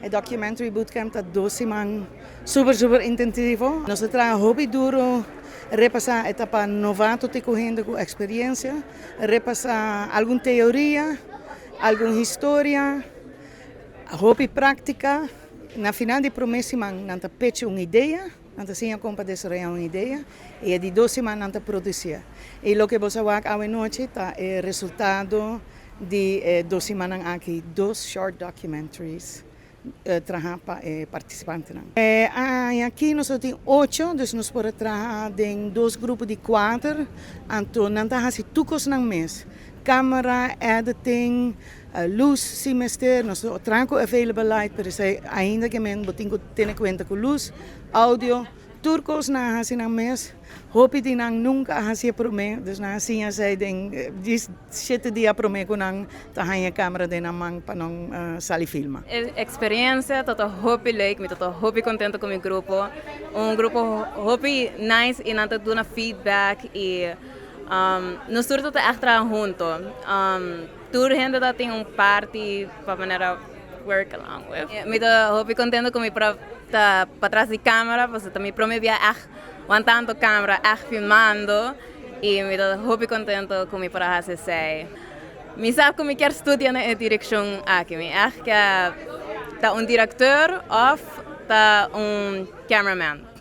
Documentary Bootcamp tá 2 semanas super intensivo. Nós trabalhamos duro, repassar a etapa novato te correndo com experiência, repassar alguma teoria, alguma história, hobby prática. Na final de primeira semana, nós pitch uma ideia, nós sim a desarrollar uma ideia, e de 2 semanas nós produzir. E o que você vai fazer hoje tá é resultado de 2 semanas aqui, 2 short documentaries. Trabalhar para participantenan. Aqui nós temos 8, então nós podemos trabalhar em 2 grupos de 4, então nós temos tucos na mês. Câmera, editing, luz, semestre, nós temos availability, mas ainda que nós temos que ter conta com luz, áudio, turcos na mês. Hopi di nang nunca hasia pro me, dus na hasia say ding 7 dias pro me kunang tahanya camera de namang panong sali filma. Experiência, toto hopi leuk, me toto hopi contento com meu grupo. Grupo hopi nice e nanta duna feedback e nós tudo tá extra junto. Tur gente tá tem party para maneira work along with. Me tô hopi contento com meu para trás de câmera, você também promete aguantando câmera, filmando e me dá muito contento com me para fazer. Me sabe que me quer estudar na direção aqui, me acho que tá diretor ou tá cameraman.